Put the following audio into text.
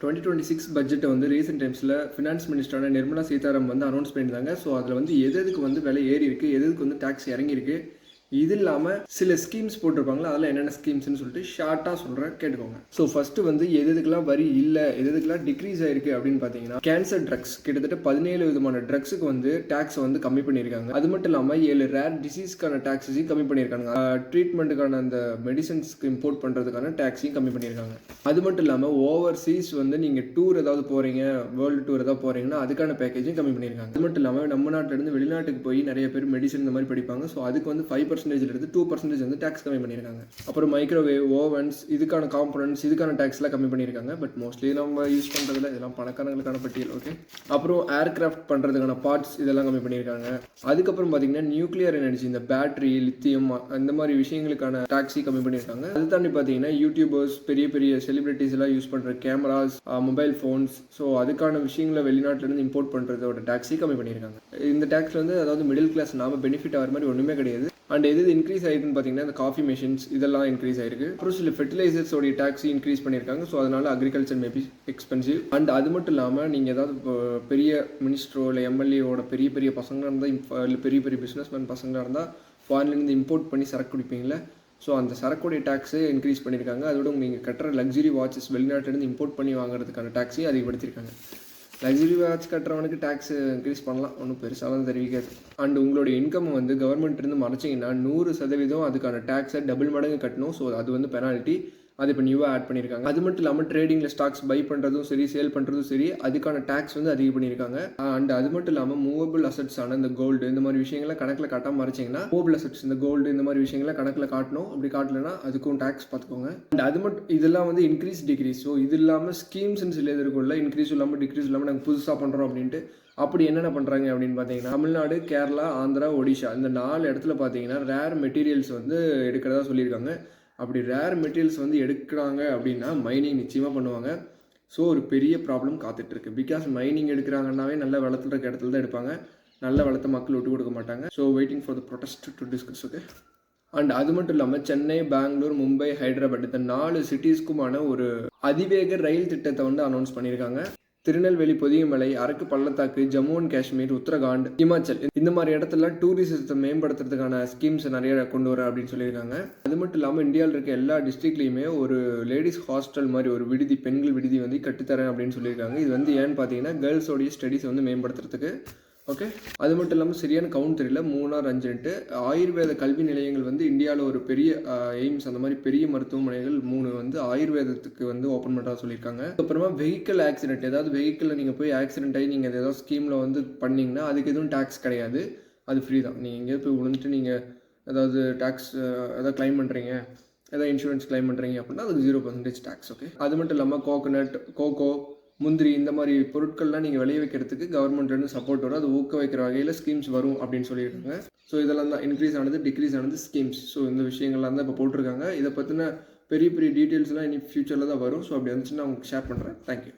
2026 பட்ஜெட்டை வந்து ரீசெண்ட் டைம்ஸில் ஃபினான்ஸ் மினிஸ்டரான நிர்மலா சீதாராமன் வந்து அனௌன்ஸ் பண்ணியிருந்தாங்க. ஸோ அதில் வந்து எதுக்கு வந்து விலை ஏறி இருக்குது, எதுக்கு வந்து டேக்ஸ் இறங்கியிருக்கு, இது இல்லாமல் சில ஸ்கீம்ஸ் போட்டிருப்பாங்களா, அதெல்லாம் என்னென்ன ஸ்கீம்ஸ்னு சொல்லிட்டு ஷார்ட்டாக சொல்கிறேன், கேட்டுக்கோங்க. ஸோ ஃபஸ்ட்டு வந்து எதுக்கெல்லாம் வரி இல்லை, எதுக்கெல்லாம் டிக்ரீஸ் ஆயிருக்கு அப்படின்னு பார்த்தீங்கன்னா, கேன்சர் ட்ரக்ஸ் கிட்டத்தட்ட 17 விதமான ட்ரக்ஸுக்கு வந்து டேக்ஸை வந்து கம்மி பண்ணியிருக்காங்க. அது மட்டும் இல்லாமல் 7 ரேர் டிசீஸ்க்கான டேக்ஸையும் கம்மி பண்ணியிருக்காங்க. ட்ரீட்மெண்ட்டுக்கான அந்த மெடிசன்ஸ்க்கு இம்போர்ட் பண்ணுறதுக்கான டேக்ஸையும் கம்மி பண்ணியிருக்காங்க. அது மட்டும் இல்லாமல் ஓவர்சீஸ் வந்து நீங்கள் டூர் ஏதாவது போகிறீங்க, வேர்ல்டு டூர் ஏதாவது போகிறீங்கன்னா அதுக்கான பேக்கேஜையும் கம்மி பண்ணியிருக்காங்க. அது மட்டும் இல்லாமல் நம்ம நாட்டிலேருந்து வெளிநாட்டுக்கு போய் நிறைய பேர் மெடிசன் இந்த மாதிரி படிப்பாங்க. ஸோ அதுக்கு வந்து 5% எடுத்து 2% வந்து டேக்ஸ் கம்மி பண்ணியிருக்காங்க. அப்புறம் மைக்ரோவேவ் ஓவன்ஸ் இதுக்கான காம்பனன்ட்ஸ் இதுக்கான டேக்ஸ்லாம் கம்மி பண்ணியிருக்காங்க. பட் மோஸ்ட்லி நம்ம யூஸ் பண்ணுறதுல இதெல்லாம் பணக்காரங்களுக்கான பட்டியல். ஓகே, அப்புறம் ஏர்கிராஃப்ட் பண்ணுறதுக்கான பார்ட்ஸ் இதெல்லாம் கம்மி பண்ணியிருக்காங்க. அதுக்கப்புறம் பார்த்தீங்கன்னா நியூக்ளியர் எனர்ஜி, இந்த பேட்டரி, லித்தியம் அந்த மாதிரி விஷயங்களுக்கான டேக்ஸி கம்மி பண்ணியிருக்காங்க. அது தாண்டி பார்த்தீங்கன்னா யூடியூபர்ஸ், பெரிய பெரிய செலிபிரிட்டிஸ் எல்லாம் யூஸ் பண்ணுற கேமராஸ், மொபைல் ஃபோன்ஸ், ஸோ அதுக்கான விஷயங்களை வெளிநாட்டிலேருந்து இம்போர்ட் பண்ணுறதோட டேக்ஸி கம்மி பண்ணியிருக்காங்க. இந்த டேக்ஸ் வந்து அதாவது மிடில் கிளாஸ் நாம பெனிஃபிட் ஆகிற மாதிரி ஒன்றுமே கிடையாது. அண்ட் எது இன்க்ரீஸ் ஆயிருக்குன்னு பார்த்தீங்கன்னா இந்த காஃபி மிஷின்ஸ் இதெல்லாம் இன்க்ரீஸ் ஆயிருக்கு. அப்புறம் சில ஃபெர்டிலைசர்ஸோடைய டேக்ஸி இன்க்ரீஸ் பண்ணியிருக்காங்க. ஸோ அதனால அக்ரிகல்ச்சர் மேபி எக்ஸ்பென்சிவ். அண்ட் அது மட்டும் இல்லாமல் நீங்கள் ஏதாவது பெரிய மினிஸ்டரோ இல்லை எம்எல்ஏவோட பெரிய பெரிய பசங்களாக இருந்தால், இல்லை பெரிய பெரிய பிஸ்னஸ்மேன் பசங்களாக இருந்தால் ஃபாரின்லேருந்து இம்போர்ட் பண்ணி சரக்கு குடிப்பீங்களே, ஸோ அந்த சரக்குடைய டேக்ஸு இன்க்ரீஸ் பண்ணியிருக்காங்க. அதோட நீங்கள் கட்டுற லக்ஸுரி வாட்சஸ் வெளிநாட்டிலேருந்து இம்போர்ட் பண்ணி வாங்குறதுக்கான டேக்ஸையும் அதிகப்படுத்தியிருக்காங்க. லக்ஸுரி வாட்ச் கட்டுறவனுக்கு டேக்ஸ் இன்க்ரீஸ் பண்ணலாம், ஒன்றும் பெருசாலாம் தெரிவிக்காது. அண்ட் உங்களுடைய இன்கம் வந்து கவர்மெண்ட்லேருந்து மறைச்சிங்கன்னா 100% அதுக்கான டேக்ஸை டபுள் மடங்கு கட்டணும். ஸோ அது வந்து பெனால்ட்டி. அது இப்போ நியூவாக ஆட் பண்ணியிருக்காங்க. அது மட்டும் இல்லாமல் ட்ரேடிங்கில் ஸ்டாக்ஸ் பை பண்ணுறதும் சரி, சேல் பண்ணுறதும் சரி, அதுக்கான டேக்ஸ் வந்து அதிகம் பண்ணியிருக்காங்க. அண்ட் அது மட்டும் இல்லாமல் மூவபிள் அசட்ஸான இந்த கோல்டு இந்த மாதிரி விஷயங்களை கணக்கில் காட்டாமல் மறைச்சிங்கன்னா, மூவபிள் அசட்ஸ் இந்த கோல்டு இந்த மாதிரி விஷயங்களை கணக்கில் காட்டணும். அப்படி காட்டலைன்னா அதுக்கும் டேக்ஸ் பார்த்துக்கோங்க. அண்ட் அது மட்டும் இதெல்லாம் வந்து இன்க்ரீஸ் டிக்ரீஸ். ஸோ இது இல்லாமல் ஸ்கீம்ஸ்ன்னு சில இது இருக்கும்ல, இன்க்ரீஸ் இல்லாமல் டிக்ரீஸ் இல்லாமல் நாங்கள் புதுசாக பண்ணுறோம் அப்படின்ட்டு. அப்படி என்னென்ன பண்ணுறாங்க அப்படின்னு பார்த்தீங்கன்னா, தமிழ்நாடு, கேரளா, ஆந்திரா, ஒடிஷா இந்த 4 இடத்துல பார்த்தீங்கன்னா ரேர் மெட்டீரியல்ஸ் வந்து எடுக்கிறதா சொல்லியிருக்காங்க. அப்படி ரேர் மெட்டீரியல்ஸ் வந்து எடுக்கிறாங்க அப்படின்னா மைனிங் நிச்சயமாக பண்ணுவாங்க. ஸோ ஒரு பெரிய ப்ராப்ளம் காத்துட்ருக்கு. பிகாஸ் மைனிங் எடுக்கிறாங்கன்னாவே நல்ல வளத்தில் இருக்க இடத்துல தான் எடுப்பாங்க. நல்ல வளத்தை மக்கள் விட்டு கொடுக்க மாட்டாங்க. So waiting for the protest to discuss. Okay, and அது மட்டும் இல்லாமல் சென்னை, பெங்களூர், மும்பை, ஹைதராபாத் இந்த 4 சிட்டிஸ்க்குமான ஒரு அதிவேக ரயில் திட்டத்தை வந்து அனௌன்ஸ் பண்ணியிருக்காங்க. திருநெல்வேலி, பொதியமலை, அரக்கு பள்ளத்தாக்கு, ஜம்மு அண்ட் காஷ்மீர், உத்தரகாண்ட், இமாச்சல் இந்த மாதிரி இடத்துல டூரிசத்தை மேம்படுத்துறதுக்கான ஸ்கீம்ஸ் நிறைய கொண்டு வர அப்படின்னு சொல்லியிருக்காங்க. அது மட்டும் இல்லாமல் இந்தியாவில் இருக்க எல்லா டிஸ்ட்ரிக்ட்லையுமே ஒரு லேடிஸ் ஹாஸ்டல் மாதிரி ஒரு விடுதி, பெண்கள் விடுதி வந்து கட்டுத்தரேன் அப்படின்னு சொல்லியிருக்காங்க. இது வந்து ஏன்னு பார்த்தீங்கன்னா கேர்ள்ஸோடைய ஸ்டடீஸ் வந்து மேம்படுத்துறதுக்கு. ஓகே, அது மட்டும் இல்லாமல் சரியான கவுண்ட் தெரியல, 3 or 5 ஆயுர்வேத கல்வி நிலையங்கள் வந்து இந்தியாவில் ஒரு பெரிய எய்ம்ஸ், அந்த மாதிரி பெரிய மருத்துவமனைகள் 3 வந்து ஆயுர்வேதத்துக்கு வந்து ஓப்பன் பண்ணுறதா சொல்லியிருக்காங்க. அப்புறமா வெஹிக்கிள் ஆக்சிடென்ட், ஏதாவது வெஹிக்கிளில் நீங்கள் போய் ஆக்சிடென்ட் ஆகி நீங்கள் ஏதாவது ஸ்கீமில் வந்து பண்ணிங்கன்னா அதுக்கு எதுவும் டேக்ஸ் கிடையாது, அது ஃப்ரீ தான். நீங்கள் எங்கேயாவது போய் விழுந்துட்டு நீங்கள் ஏதாவது டேக்ஸ் ஏதாவது கிளைம் பண்ணுறீங்க, ஏதாவது இன்சூரன்ஸ் கிளைம் பண்ணுறீங்க அப்படின்னா அதுக்கு 0% டேக்ஸ். ஓகே, அது மட்டும் இல்லாமல் கோகோனட், கோகோ, முந்திரி இந்த மாதிரி பொருட்கள்லாம் நீங்கள் விளைய வைக்கிறதுக்கு கவர்மெண்ட்லேருந்து சப்போர்ட் வரும். அது ஊக்க வைக்கிற வகையில் ஸ்கீம்ஸ் வரும் அப்படின்னு சொல்லியிருக்காங்க. ஸோ இதெல்லாம் தான் இன்க்ரீஸ் ஆனது, டிக்ரீஸ் ஆனது ஸ்கீம்ஸ். ஸோ இந்த விஷயங்கள்லாம் தான் இப்போ போட்டிருக்காங்க. இதை பற்றின பெரிய பெரிய டீட்டெயில்ஸ்லாம் இனி ஃபியூச்சரில் தான் வரும். ஸோ அப்படி வந்துச்சுன்னா நான் உங்களுக்கு ஷேர் பண்ணுறேன். தேங்க்யூ.